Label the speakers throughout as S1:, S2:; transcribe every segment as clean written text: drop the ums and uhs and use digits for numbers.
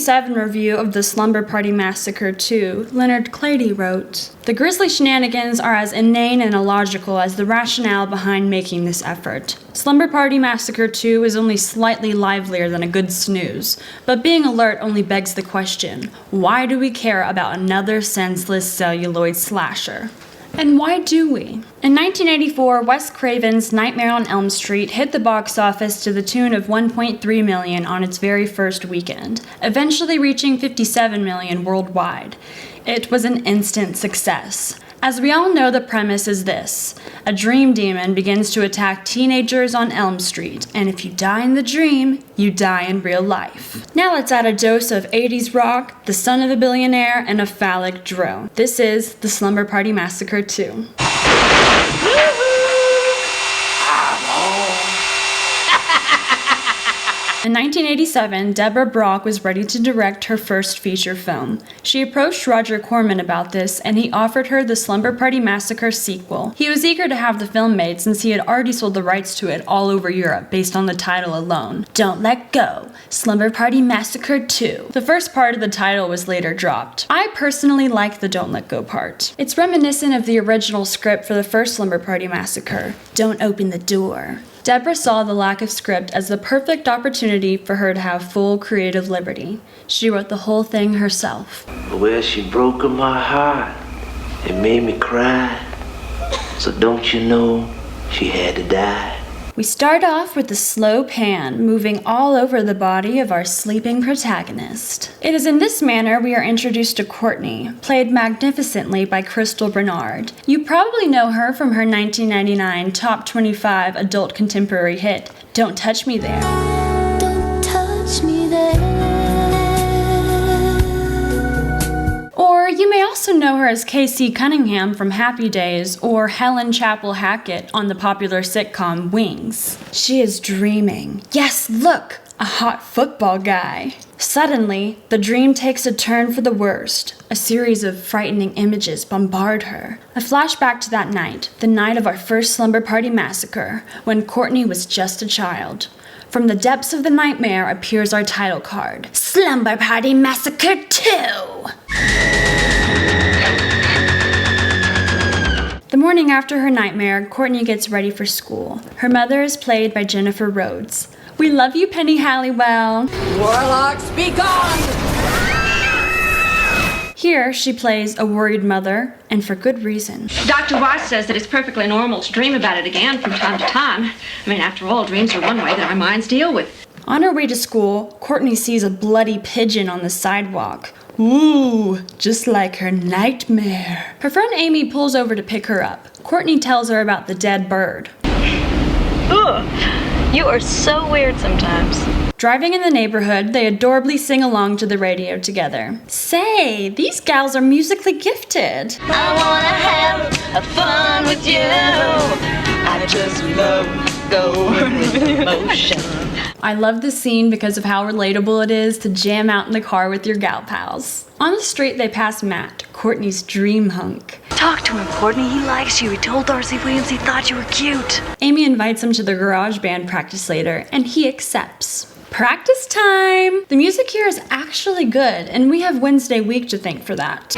S1: 1987 review of the Slumber Party Massacre II, Leonard Clady wrote, "The grisly shenanigans are as inane and illogical as the rationale behind making this effort. Slumber Party Massacre II is only slightly livelier than a good snooze, but being alert only begs the question, why do we care about another senseless celluloid slasher? And why do we?" In 1984, Wes Craven's Nightmare on Elm Street hit the box office to the tune of $1.3 million on its very first weekend, eventually reaching $57 million worldwide. It was an instant success. As we all know, the premise is this: a dream demon begins to attack teenagers on Elm Street, and if you die in the dream, you die in real life. Now let's add a dose of 80s rock, the son of a billionaire, and a phallic drone. This is the Slumber Party Massacre II. In 1987, Deborah Brock was ready to direct her first feature film. She approached Roger Corman about this, and he offered her the Slumber Party Massacre sequel. He was eager to have the film made since he had already sold the rights to it all over Europe based on the title alone. Don't Let Go, Slumber Party Massacre II. The first part of the title was later dropped. I personally like the Don't Let Go part. It's reminiscent of the original script for the first Slumber Party Massacre, Don't Open the Door. Deborah saw the lack of script as the perfect opportunity for her to have full creative liberty. She wrote the whole thing herself.
S2: Well, she broke my heart and made me cry. So don't you know she had to die?
S1: We start off with a slow pan, moving all over the body of our sleeping protagonist. It is in this manner we are introduced to Courtney, played magnificently by Crystal Bernard. You probably know her from her 1999 Top 25 adult contemporary hit, Don't Touch Me There.
S3: Don't touch me there.
S1: Or you may also know her as Casey Cunningham from Happy Days or Helen Chapel Hackett on the popular sitcom Wings. She is dreaming. Yes, look! A hot football guy. Suddenly, the dream takes a turn for the worst. A series of frightening images bombard her. A flashback to that night, the night of our first Slumber Party Massacre, when Courtney was just a child. From the depths of the nightmare appears our title card, Slumber Party Massacre II! The morning after her nightmare, Courtney gets ready for school. Her mother is played by Jennifer Rhodes. We love you, Penny Halliwell.
S4: Warlocks, be gone!
S1: Here, she plays a worried mother, and for good reason.
S5: Dr. Watts says that it's perfectly normal to dream about it again from time to time. I mean, after all, dreams are one way that our minds deal with.
S1: On her way to school, Courtney sees a bloody pigeon on the sidewalk. Ooh, just like her nightmare. Her friend Amy pulls over to pick her up. Courtney tells her about the dead bird.
S6: Ugh, you are so weird sometimes.
S1: Driving in the neighborhood, they adorably sing along to the radio together. Say, these gals are musically gifted.
S6: I wanna have fun with you. I just love going with emotion.
S1: I love this scene because of how relatable it is to jam out in the car with your gal pals. On the street, they pass Matt, Courtney's dream hunk.
S6: Talk to him, Courtney. He likes you. He told Darcy Williams he thought you were cute.
S1: Amy invites him to the garage band practice later, and he accepts. Practice time! The music here is actually good, and we have Wednesday week to thank for that.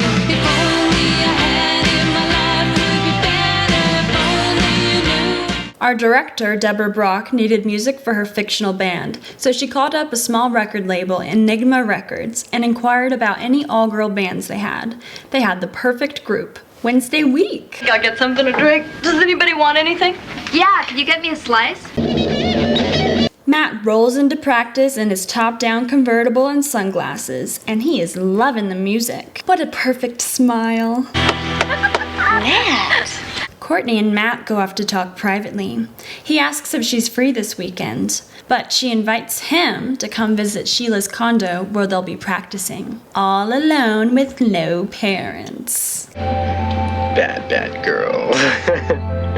S1: Our director, Deborah Brock, needed music for her fictional band, so she called up a small record label, Enigma Records, and inquired about any all-girl bands they had. They had the perfect group, Wednesday week.
S6: I'll get something to drink. Does anybody want anything?
S5: Yeah, can you get me a slice?
S1: Matt rolls into practice in his top-down convertible and sunglasses, and he is loving the music. What a perfect smile.
S6: Matt!
S1: Courtney and Matt go off to talk privately. He asks if she's free this weekend, but she invites him to come visit Sheila's condo where they'll be practicing. All alone with no parents.
S2: Bad girl.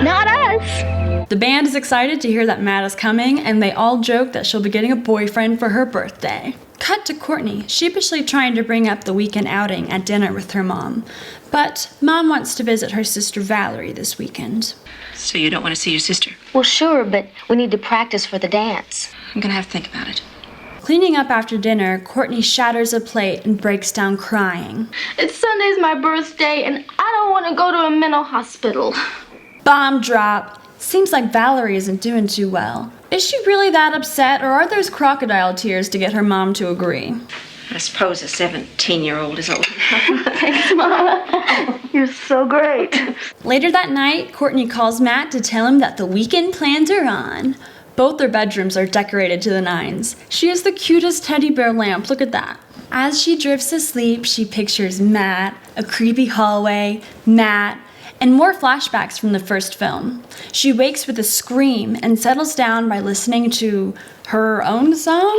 S6: Not us!
S1: The band is excited to hear that Matt is coming, and they all joke that she'll be getting a boyfriend for her birthday. Cut to Courtney, sheepishly trying to bring up the weekend outing at dinner with her mom. But Mom wants to visit her sister Valerie this weekend.
S5: So you don't want to see your sister?
S7: Well, sure, but we need to practice for the dance.
S5: I'm gonna have to think about it.
S1: Cleaning up after dinner, Courtney shatters a plate and breaks down crying.
S3: It's Sunday's my birthday, and I don't want to go to a mental hospital.
S1: Bomb drop. Seems like Valerie isn't doing too well. Is she really that upset, or are those crocodile tears to get her mom to agree?
S5: I suppose a 17-year-old is old enough.
S3: Thanks, Mama. You're so great.
S1: Later that night, Courtney calls Matt to tell him that the weekend plans are on. Both their bedrooms are decorated to the nines. She has the cutest teddy bear lamp, look at that. As she drifts asleep, she pictures Matt, a creepy hallway, Matt, and more flashbacks from the first film. She wakes with a scream and settles down by listening to her own song.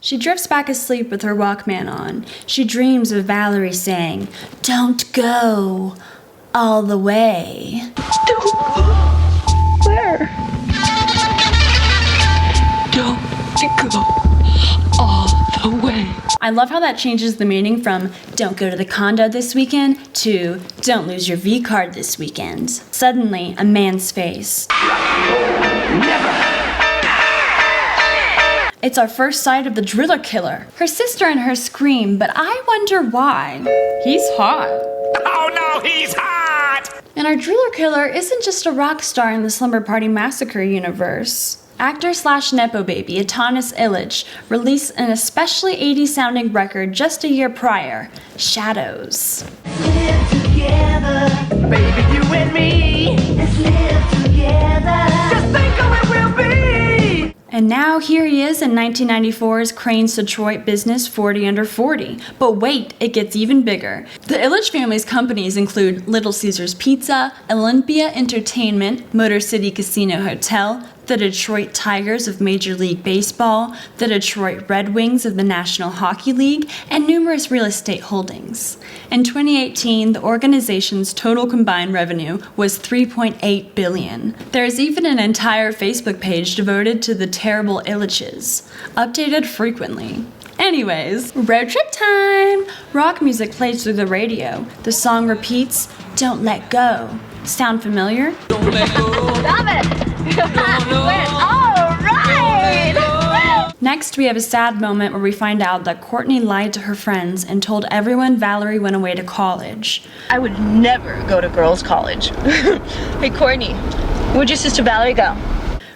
S1: She drifts back asleep with her Walkman on. She dreams of Valerie saying, "Don't go all the way."
S3: Where?
S7: Don't go all the way.
S1: I love how that changes the meaning from "don't go to the condo this weekend" to "don't lose your V card this weekend." Suddenly, a man's face. It's our first sight of the driller killer. Her sister and her scream, but I wonder why. He's hot.
S8: Oh no, he's hot!
S1: And our driller killer isn't just a rock star in the Slumber Party Massacre universe. Actor/Nepo baby Atanis Illich released an especially 80s sounding record just a year prior, Shadows.
S6: Live together, baby, you and me. Let's live together. Just think of it will be.
S1: And now here he is in 1994's Crane's Detroit business 40 Under 40. But wait, it gets even bigger. The Illich family's companies include Little Caesars Pizza, Olympia Entertainment, Motor City Casino Hotel, the Detroit Tigers of Major League Baseball, the Detroit Red Wings of the National Hockey League, and numerous real estate holdings. In 2018, the organization's total combined revenue was $3.8 billion. There's even an entire Facebook page devoted to the terrible Illiches, updated frequently. Anyways, road trip time! Rock music plays through the radio. The song repeats, "Don't let go." Sound familiar?
S7: Don't let go.
S3: Stop it!
S7: All
S3: right!
S1: Next, we have a sad moment where we find out that Courtney lied to her friends and told everyone Valerie went away to college.
S6: I would never go to girls' college. Hey, Courtney, where'd your sister Valerie go?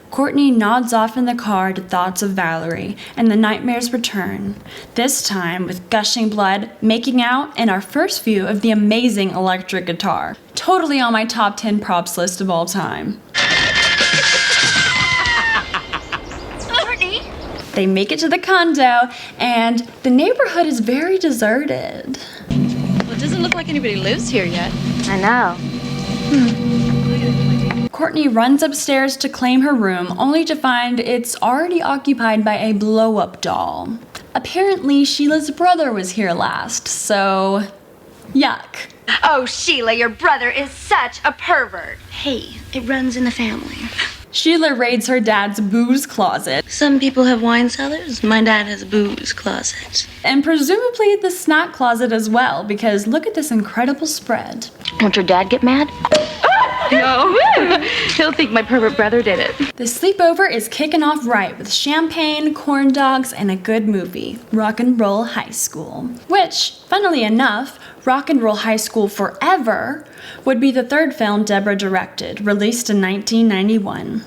S1: Courtney nods off in the car to thoughts of Valerie, and the nightmares return. This time with gushing blood, making out, and our first view of the amazing electric guitar. Totally on my top 10 props list of all time.
S3: Courtney?
S1: They make it to the condo, and the neighborhood is very deserted.
S9: Well, it doesn't look like anybody lives here yet.
S3: I know.
S1: Courtney runs upstairs to claim her room, only to find it's already occupied by a blow-up doll. Apparently, Sheila's brother was here last, so yuck.
S3: Oh, Sheila, your brother is such a pervert. Hey, it runs in the family.
S1: Sheila raids her dad's booze closet,
S6: Some people have wine cellars. My dad has a booze closet.
S1: and presumably the snack closet as well, because look at this incredible spread.
S3: Won't your dad get mad?
S6: No, he'll think my pervert brother did it.
S1: The sleepover is kicking off right with champagne, corn dogs, and a good movie, Rock and Roll High School. Which, funnily enough, Rock and Roll High School Forever would be the third film Deborah directed, released in 1991.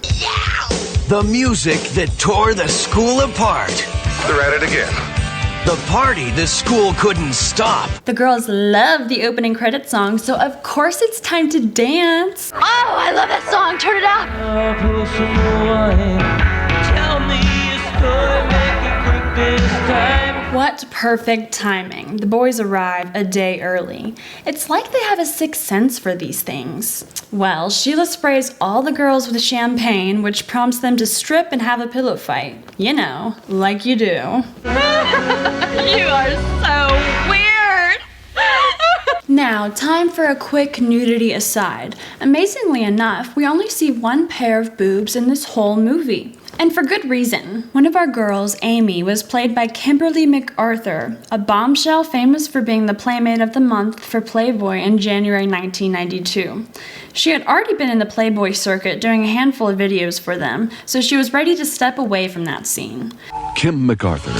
S10: The music that tore the school apart.
S8: They're at it again.
S10: The party the school couldn't stop.
S1: The girls love the opening credit song, so of course it's time to dance.
S3: Oh, I love that song. Turn it up.
S7: Tell me a story, make it quick this time.
S1: What perfect timing. The boys arrive a day early. It's like they have a sixth sense for these things. Well, Sheila sprays all the girls with champagne, which prompts them to strip and have a pillow fight. You know, like you do.
S9: You are so weird.
S1: Now, time for a quick nudity aside. Amazingly enough, we only see one pair of boobs in this whole movie. And for good reason. One of our girls, Amy, was played by Kimberly MacArthur, a bombshell famous for being the Playmate of the Month for Playboy in January 1992. She had already been in the Playboy circuit doing a handful of videos for them, so she was ready to step away from that scene.
S11: Kim MacArthur.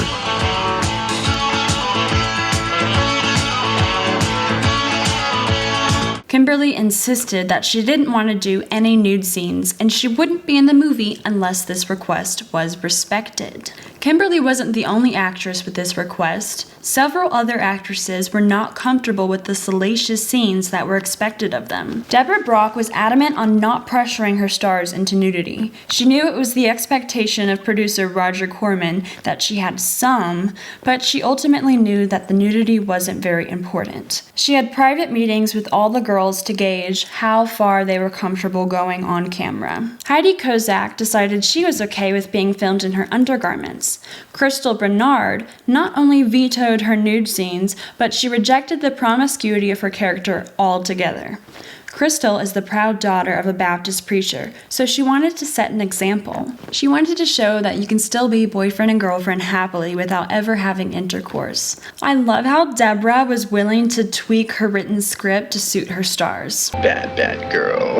S1: Kimberly insisted that she didn't want to do any nude scenes and she wouldn't be in the movie unless this request was respected. Kimberly wasn't the only actress with this request. Several other actresses were not comfortable with the salacious scenes that were expected of them. Deborah Brock was adamant on not pressuring her stars into nudity. She knew it was the expectation of producer Roger Corman that she had some, but she ultimately knew that the nudity wasn't very important. She had private meetings with all the girls to gauge how far they were comfortable going on camera. Heidi Kozak decided she was okay with being filmed in her undergarments. Crystal Bernard not only vetoed her nude scenes, but she rejected the promiscuity of her character altogether. Crystal is the proud daughter of a Baptist preacher, so she wanted to set an example. She wanted to show that you can still be boyfriend and girlfriend happily without ever having intercourse. I love how Deborah was willing to tweak her written script to suit her stars.
S12: Bad girl.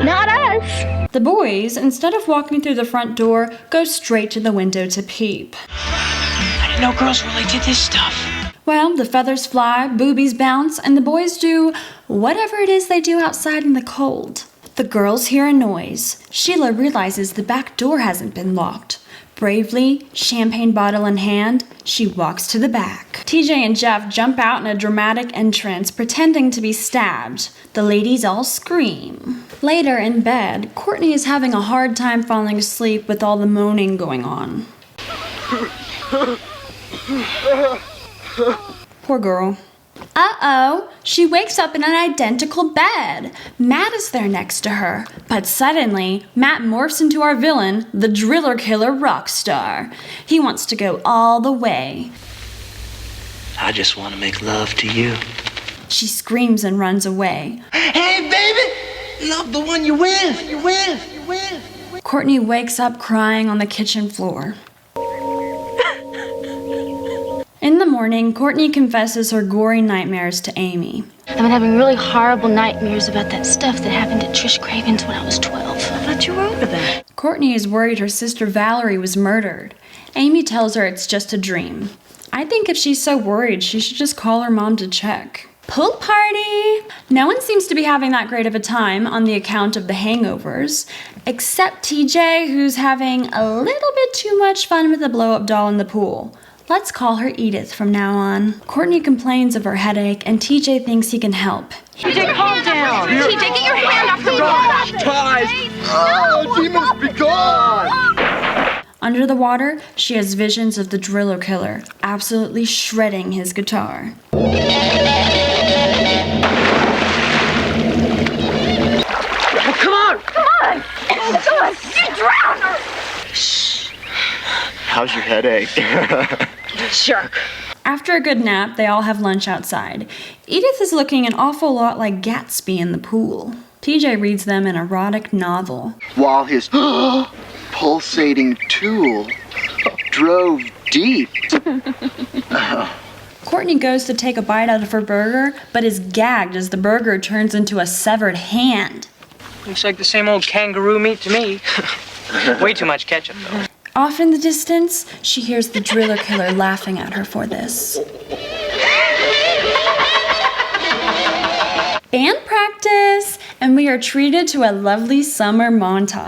S3: Not us.
S1: The boys, instead of walking through the front door, go straight to the window to peep.
S13: I didn't know girls really did this stuff.
S1: Well, the feathers fly, boobies bounce, and the boys do whatever it is they do outside in the cold. The girls hear a noise. Sheila realizes the back door hasn't been locked. Bravely, champagne bottle in hand, she walks to the back. TJ and Jeff jump out in a dramatic entrance, pretending to be stabbed. The ladies all scream. Later in bed, Courtney is having a hard time falling asleep with all the moaning going on. Poor girl. Uh-oh, she wakes up in an identical bed. Matt is there next to her, but suddenly, Matt morphs into our villain, the driller killer rock star. He wants to go all the way.
S2: I just want to make love to you.
S1: She screams and runs away.
S13: Hey, baby! Love the one you win! You win!
S1: Courtney wakes up crying on the kitchen floor. In the morning, Courtney confesses her gory nightmares to Amy.
S3: I've been having really horrible nightmares about that stuff that happened at Trish Craven's when I was 12. I thought you were over that.
S1: Courtney is worried her sister Valerie was murdered. Amy tells her it's just a dream. I think if she's so worried, she should just call her mom to check. Pool party! No one seems to be having that great of a time on the account of the hangovers, except TJ, who's having a little bit too much fun with the blow-up doll in the pool. Let's call her Edith from now on. Courtney complains of her headache, and TJ thinks he can help.
S3: TJ, calm down. TJ, get your hand off her bra.
S12: Ties! Oh, she must be gone!
S1: Under the water, she has visions of the driller killer, absolutely shredding his guitar.
S12: Oh, come on!
S3: Oh, God, you drowned her.
S12: Shh. How's your headache?
S3: Shark.
S1: After a good nap, they all have lunch outside. Edith is looking an awful lot like Gatsby in the pool. TJ reads them an erotic novel.
S14: While his pulsating tool drove deep.
S1: Courtney goes to take a bite out of her burger, but is gagged as the burger turns into a severed hand.
S13: Looks like the same old kangaroo meat to me. Way too much ketchup, though.
S1: Off in the distance, she hears the driller killer laughing at her for this. Band practice! And we are treated to a lovely summer montage.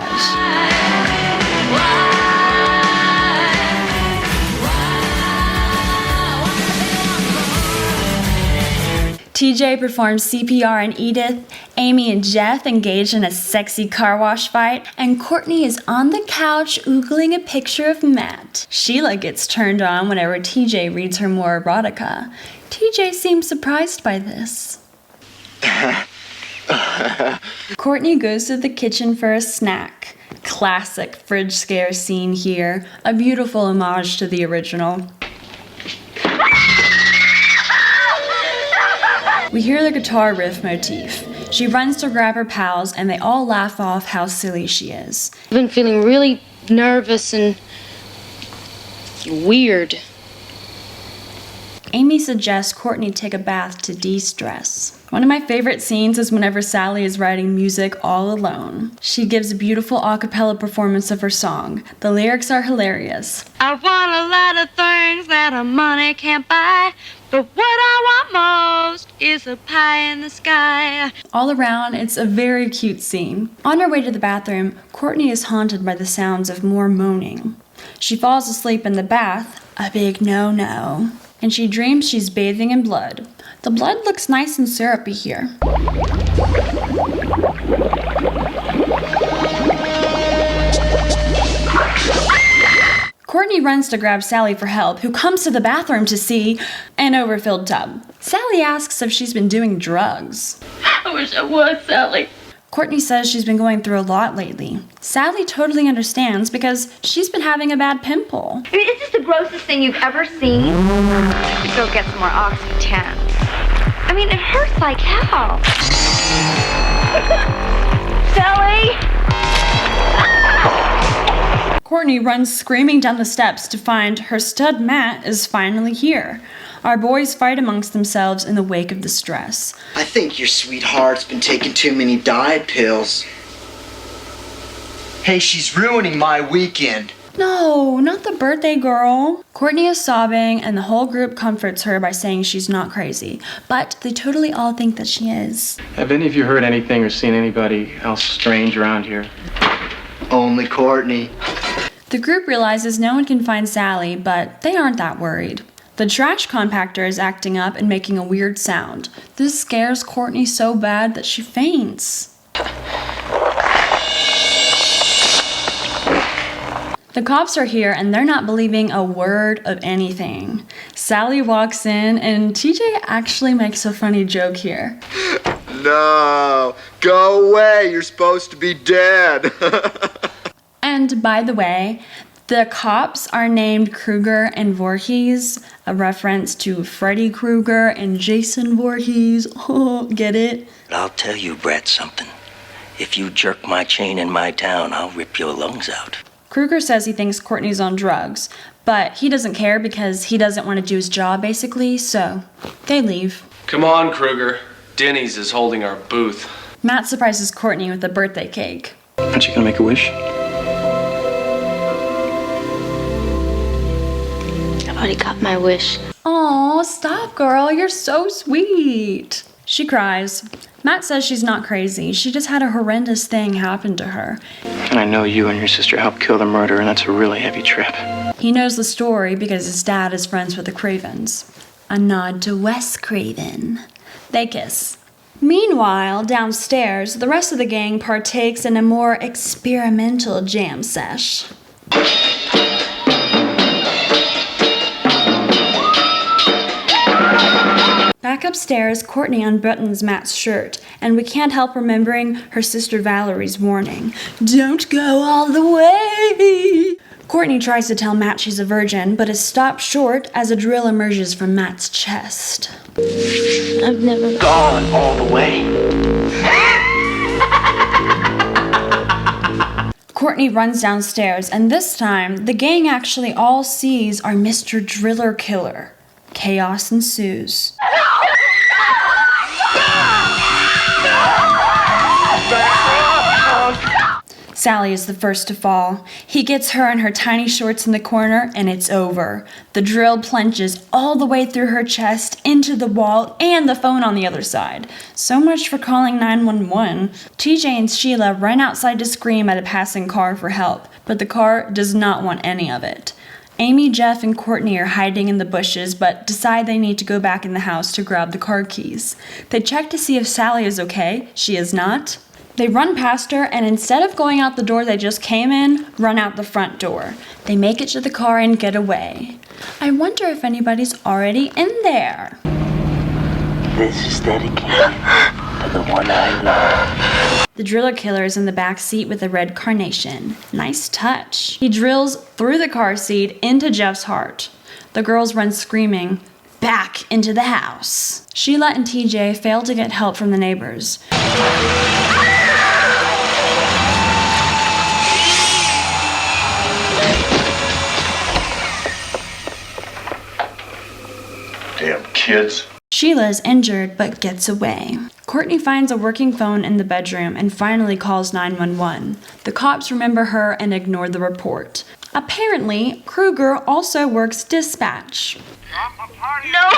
S1: TJ performs CPR on Edith, Amy and Jeff engage in a sexy car wash fight, and Courtney is on the couch oogling a picture of Matt. Sheila gets turned on whenever TJ reads her more erotica. TJ seems surprised by this. Courtney goes to the kitchen for a snack. Classic fridge scare scene here, a beautiful homage to the original. We hear the guitar riff motif. She runs to grab her pals, and they all laugh off how silly she is.
S3: I've been feeling really nervous and weird.
S1: Amy suggests Courtney take a bath to de-stress. One of my favorite scenes is whenever Sally is writing music all alone. She gives a beautiful a cappella performance of her song. The lyrics are hilarious.
S9: I want a lot of things that a money can't buy, but what I want most is a pie in the sky.
S1: All around, it's a very cute scene. On her way to the bathroom, Courtney is haunted by the sounds of more moaning. She falls asleep in the bath, a big no-no, and she dreams she's bathing in blood. The blood looks nice and syrupy here. Courtney runs to grab Sally for help, who comes to the bathroom to see an overfilled tub. Sally asks if she's been doing drugs.
S9: I wish I was, Sally.
S1: Courtney says she's been going through a lot lately. Sally totally understands because she's been having a bad pimple.
S11: I mean, is this the grossest thing you've ever seen? I should go get some more Oxy-10. I mean, it hurts like hell. Sally!
S1: Courtney runs screaming down the steps to find her stud Matt is finally here. Our boys fight amongst themselves in the wake of the stress.
S14: I think your sweetheart's been taking too many diet pills. Hey, she's ruining my weekend.
S1: No, not the birthday girl. Courtney is sobbing and the whole group comforts her by saying she's not crazy, but they totally all think that she is.
S15: Have any of you heard anything or seen anybody else strange around here?
S14: Only Courtney.
S1: The group realizes no one can find Sally, but they aren't that worried. The trash compactor is acting up and making a weird sound. This scares Courtney so bad that she faints. The cops are here and they're not believing a word of anything. Sally walks in and TJ actually makes a funny joke here.
S12: No, go away, you're supposed to be dead.
S1: And by the way, the cops are named Krueger and Voorhees, a reference to Freddy Krueger and Jason Voorhees. Oh, get it?
S16: I'll tell you, Brett, something. If you jerk my chain in my town, I'll rip your lungs out.
S1: Krueger says he thinks Courtney's on drugs, but he doesn't care because he doesn't want to do his job, basically, so they leave.
S17: Come on, Krueger. Denny's is holding our booth.
S1: Matt surprises Courtney with a birthday cake.
S15: Aren't you gonna make a wish?
S3: I've already got my wish.
S1: Aw, stop, girl. You're so sweet. She cries. Matt says she's not crazy. She just had a horrendous thing happen to her.
S15: And I know you and your sister helped kill the murderer, and that's a really heavy trip.
S1: He knows the story because his dad is friends with the Cravens. A nod to Wes Craven. They kiss. Meanwhile, downstairs, the rest of the gang partakes in a more experimental jam sesh. Back upstairs, Courtney unbuttons Matt's shirt, and we can't help remembering her sister Valerie's warning. Don't go all the way! Courtney tries to tell Matt she's a virgin, but is stopped short as a drill emerges from Matt's chest.
S3: I've never
S2: gone all the way.
S1: Courtney runs downstairs, and this time, the gang actually all sees our Mr. Driller Killer. Chaos ensues. Sally is the first to fall. He gets her in her tiny shorts in the corner, and it's over. The drill plunges all the way through her chest, into the wall, and the phone on the other side. So much for calling 911. TJ and Sheila run outside to scream at a passing car for help, but the car does not want any of it. Amy, Jeff, and Courtney are hiding in the bushes, but decide they need to go back in the house to grab the car keys. They check to see if Sally is okay. She is not. They run past her, and instead of going out the door they just came in, run out the front door. They make it to the car and get away. I wonder if anybody's already in there.
S2: This is dedicated to the one I love.
S1: The driller killer is in the back seat with a red carnation. Nice touch. He drills through the car seat into Jeff's heart. The girls run screaming back into the house. Sheila and TJ fail to get help from the neighbors.
S8: kids.
S1: Sheila is injured but gets away. Courtney finds a working phone in the bedroom and finally calls 911. The cops remember her and ignore the report. Apparently, Kruger also works dispatch.
S9: No,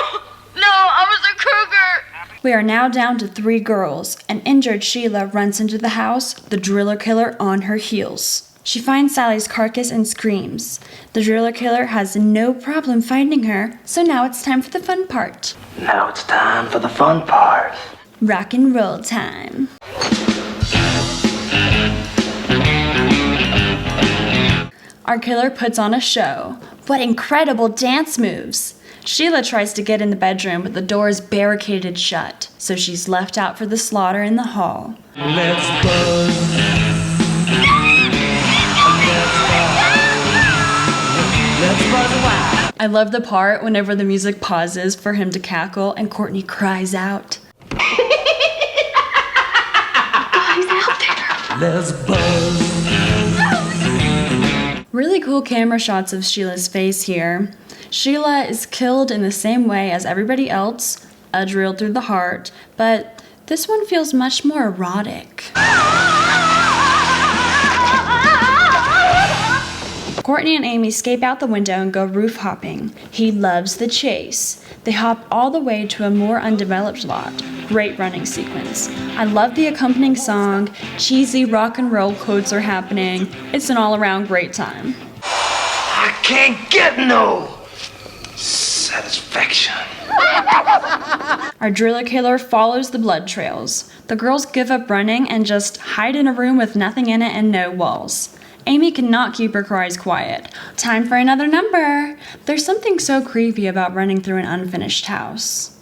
S9: I was a Kruger.
S1: We are now down to 3 girls. An injured Sheila runs into the house, the driller killer on her heels. She finds Sally's carcass and screams. The driller killer has no problem finding her, so now it's time for the fun part.
S2: Now it's time for the fun part.
S1: Rock and roll time. Our killer puts on a show. What incredible dance moves! Sheila tries to get in the bedroom, but the door is barricaded shut, so she's left out for the slaughter in the hall.
S7: Let's buzz.
S1: I love the part whenever the music pauses for him to cackle and Courtney cries out.
S7: Let's buzz.
S1: Really cool camera shots of Sheila's face here. Sheila is killed in the same way as everybody else, a drill through the heart, but this one feels much more erotic. Courtney and Amy escape out the window and go roof hopping. He loves the chase. They hop all the way to a more undeveloped lot. Great running sequence. I love the accompanying song. Cheesy rock and roll quotes are happening. It's an all-around great time.
S2: I can't get no satisfaction.
S1: Our driller killer follows the blood trails. The girls give up running and just hide in a room with nothing in it and no walls. Amy cannot keep her cries quiet. Time for another number. There's something so creepy about running through an unfinished house.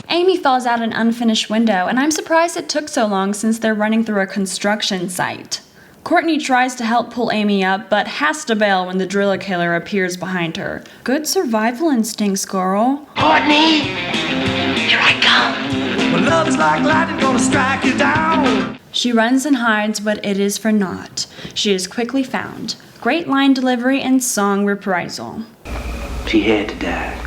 S1: Amy falls out an unfinished window, and I'm surprised it took so long since they're running through a construction site. Courtney tries to help pull Amy up, but has to bail when the driller killer appears behind her. Good survival instincts, girl.
S2: Courtney, here I come.
S7: My love is like lightning, gonna strike you down.
S1: She runs and hides, but it is for naught. She is quickly found. Great line delivery and song reprisal.
S2: She had to die.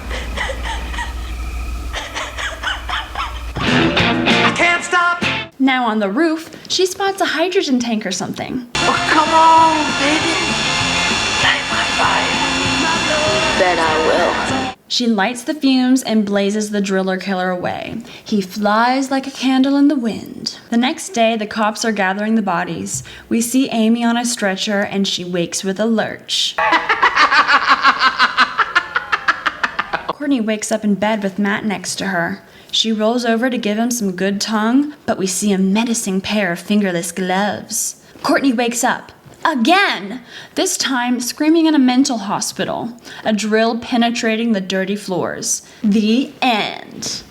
S7: I can't stop.
S1: Now on the roof, she spots a hydrogen tank or something.
S2: Oh, come on, baby. Light my fire.
S6: Bet I will.
S1: She lights the fumes and blazes the driller killer away. He flies like a candle in the wind. The next day, the cops are gathering the bodies. We see Amy on a stretcher and she wakes with a lurch. Courtney wakes up in bed with Matt next to her. She rolls over to give him some good tongue, but we see a menacing pair of fingerless gloves. Courtney wakes up. Again! This time screaming in a mental hospital. A drill penetrating the dirty floors. The end.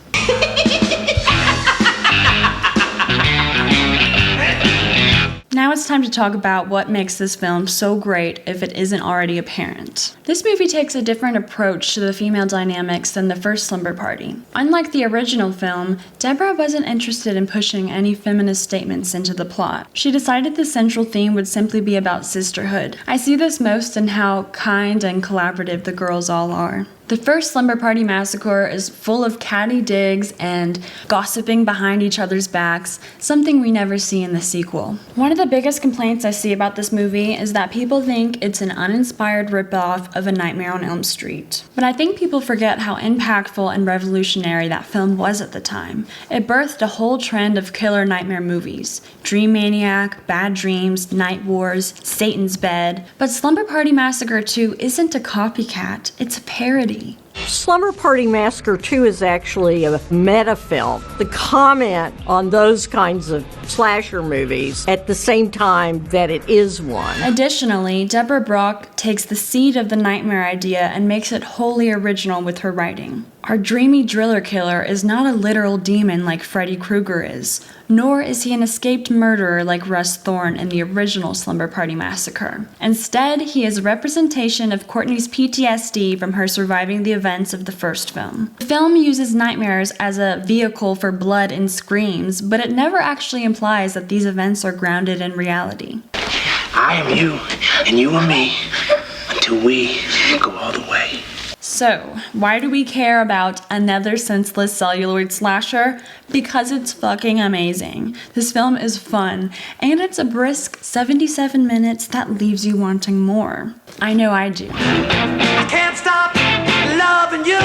S1: Now it's time to talk about what makes this film so great if it isn't already apparent. This movie takes a different approach to the female dynamics than the first Slumber Party. Unlike the original film, Deborah wasn't interested in pushing any feminist statements into the plot. She decided the central theme would simply be about sisterhood. I see this most in how kind and collaborative the girls all are. The first Slumber Party Massacre is full of catty digs and gossiping behind each other's backs, something we never see in the sequel. One of the biggest complaints I see about this movie is that people think it's an uninspired ripoff of A Nightmare on Elm Street. But I think people forget how impactful and revolutionary that film was at the time. It birthed a whole trend of killer nightmare movies. Dream Maniac, Bad Dreams, Night Wars, Satan's Bed. But Slumber Party Massacre II isn't a copycat, it's a parody.
S18: Slumber Party Massacre II is actually a meta film. The comment on those kinds of slasher movies at the same time that it is one.
S1: Additionally, Deborah Brock takes the seed of the nightmare idea and makes it wholly original with her writing. Our dreamy driller killer is not a literal demon like Freddy Krueger is, nor is he an escaped murderer like Russ Thorne in the original Slumber Party Massacre. Instead, he is a representation of Courtney's PTSD from her surviving the events of the first film. The film uses nightmares as a vehicle for blood and screams, but it never actually implies that these events are grounded in reality.
S2: I am you, and you are me, until we go all the way.
S1: So, why do we care about another senseless celluloid slasher? Because it's fucking amazing. This film is fun, and it's a brisk 77 minutes that leaves you wanting more. I know I do.
S7: I can't stop loving you.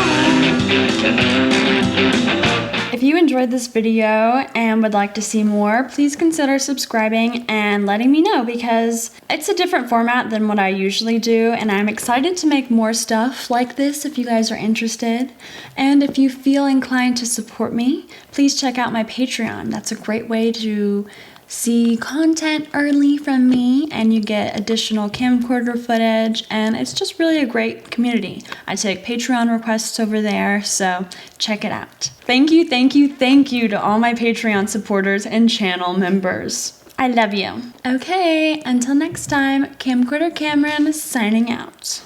S1: If you enjoyed this video and would like to see more, please consider subscribing and letting me know, because it's a different format than what I usually do, and I'm excited to make more stuff like this if you guys are interested. And if you feel inclined to support me, please check out my Patreon. That's a great way to see content early from me, and you get additional camcorder footage, and it's just really a great community. I take Patreon requests over there, so check it out. Thank you, thank you, thank you to all my Patreon supporters and channel members. I love you. Okay, until next time, Camcorder Cameron signing out.